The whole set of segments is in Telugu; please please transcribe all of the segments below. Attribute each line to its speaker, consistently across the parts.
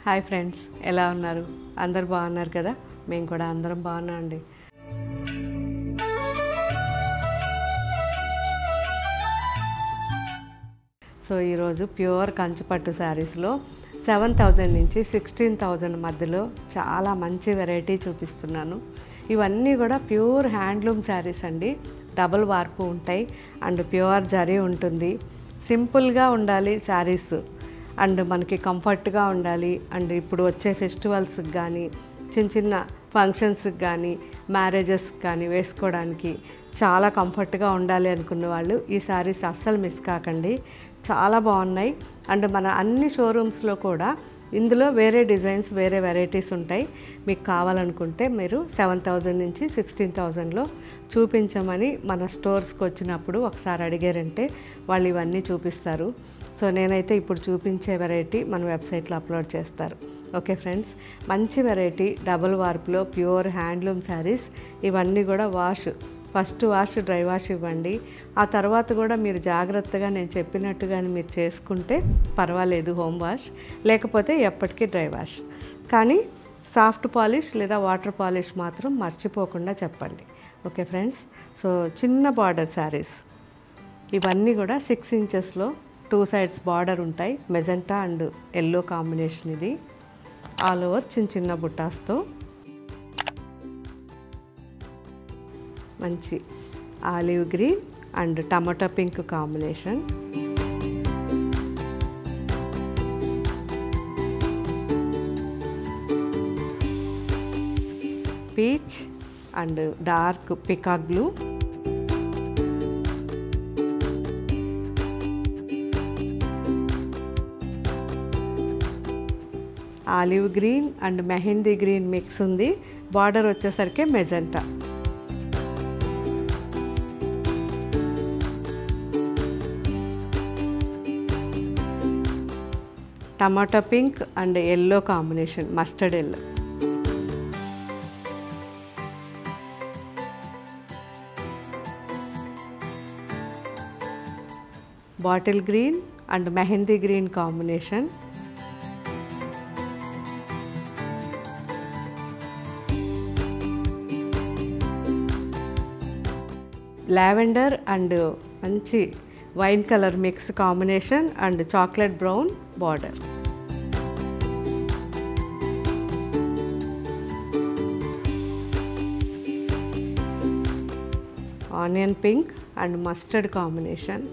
Speaker 1: హాయ్ ఫ్రెండ్స్, ఎలా ఉన్నారు? అందరు బాగున్నారు కదా? మేము కూడా అందరం బాగున్నామండి. సో ఈరోజు ప్యూర్ కంచిపట్టు శారీస్లో 7,000 నుంచి 16,000 మధ్యలో చాలా మంచి వెరైటీ చూపిస్తున్నాను. ఇవన్నీ కూడా ప్యూర్ హ్యాండ్లూమ్ శారీస్ అండి. డబుల్ వార్పు ఉంటాయి అండ్ ప్యూర్ జరీ ఉంటుంది. సింపుల్గా ఉండాలి శారీస్ అండ్ మనకి కంఫర్ట్గా ఉండాలి. అండ్ ఇప్పుడు వచ్చే ఫెస్టివల్స్కి కానీ చిన్న చిన్న ఫంక్షన్స్కి కానీ మ్యారేజెస్కి కానీ వేసుకోవడానికి చాలా కంఫర్ట్గా ఉండాలి అనుకున్న వాళ్ళు ఈ శారీస్ అస్సలు మిస్ కాకండి. చాలా బాగున్నాయి. అండ్ మన అన్ని షోరూమ్స్లో కూడా ఇందులో వేరే డిజైన్స్ వేరే వెరైటీస్ ఉంటాయి. మీకు కావాలనుకుంటే మీరు 7,000 నుంచి 16,000లో చూపించమని మన స్టోర్స్కి వచ్చినప్పుడు ఒకసారి అడిగారంటే వాళ్ళు ఇవన్నీ చూపిస్తారు. సో నేనైతే ఇప్పుడు చూపించే వెరైటీ మన వెబ్సైట్లో అప్లోడ్ చేస్తారు. ఓకే ఫ్రెండ్స్, మంచి వెరైటీ డబుల్ వార్పులో ప్యూర్ హ్యాండ్లూమ్ శారీస్. ఇవన్నీ కూడా ఫస్ట్ వాష్ డ్రై వాష్ ఇవ్వండి. ఆ తర్వాత కూడా మీరు జాగ్రత్తగా నేను చెప్పినట్టుగానే మీరు చేసుకుంటే పర్వాలేదు, హోమ్ వాష్, లేకపోతే ఎప్పటికీ డ్రై వాష్. కానీ సాఫ్ట్ పాలిష్ లేదా వాటర్ పాలిష్ మాత్రం మర్చిపోకుండా చెప్పండి. ఓకే ఫ్రెండ్స్, సో చిన్న బార్డర్ శారీస్ ఇవన్నీ కూడా 6 ఇంచెస్లో 2 సైడ్స్ బార్డర్ ఉంటాయి. Magenta and yellow combination. ఇది ఆల్ ఓవర్ చిన్న చిన్న బుట్టాస్తో మంచి olive green and tomato pink combination. Peach and dark peacock blue. Olive green and mehndi green mix ఉంది. బార్డర్ వచ్చేసరికి magenta. Tomato pink and yellow combination, mustard yellow. Bottle green and mehndi green combination. Lavender and మంచి wine colour mix combination and chocolate brown border. Onion pink and mustard combination.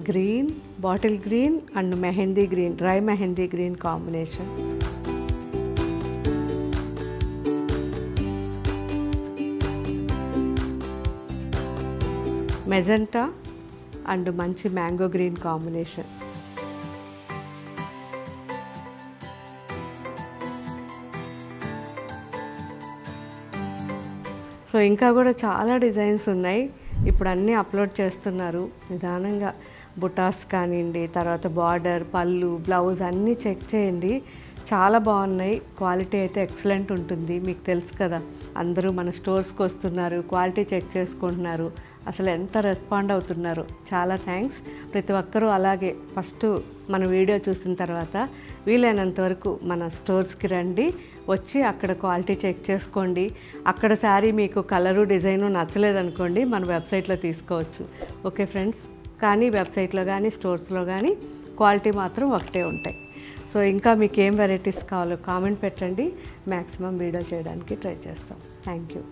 Speaker 1: Green, bottle green and mehndi green, dry mehndi green combination. Magenta and మంచి మ్యాంగో గ్రీన్ కాంబినేషన్. సో ఇంకా కూడా చాలా డిజైన్స్ ఉన్నాయి. ఇప్పుడు అన్నీ అప్లోడ్ చేస్తున్నారు. నిదానంగా బుటాస్ కానివ్వండి, తర్వాత బార్డర్, పళ్ళు, బ్లౌజ్ అన్నీ చెక్ చేయండి. చాలా బాగున్నాయి. క్వాలిటీ అయితే ఎక్సలెంట్ ఉంటుంది. మీకు తెలుసు కదా, అందరూ మన స్టోర్స్కి వస్తున్నారు, క్వాలిటీ చెక్ చేసుకుంటున్నారు. అసలు ఎంత రెస్పాండ్ అవుతున్నారు. చాలా థ్యాంక్స్. ప్రతి ఒక్కరూ అలాగే ఫస్ట్ మన వీడియో చూసిన తర్వాత వీలైనంత వరకు మన స్టోర్స్కి రండి, వచ్చి అక్కడ క్వాలిటీ చెక్ చేసుకోండి. అక్కడ శారీ మీకు కలరు డిజైను నచ్చలేదనుకోండి, మన వెబ్సైట్లో తీసుకోవచ్చు. ఓకే ఫ్రెండ్స్, కానీ వెబ్సైట్లో కానీ స్టోర్స్లో కానీ క్వాలిటీ మాత్రం ఒకటే ఉంటాయి. సో ఇంకా మీకు ఏం వెరైటీస్ కావాలో కామెంట్ పెట్టండి. మ్యాక్సిమం వీడియో చేయడానికి ట్రై చేస్తాం. Thank you.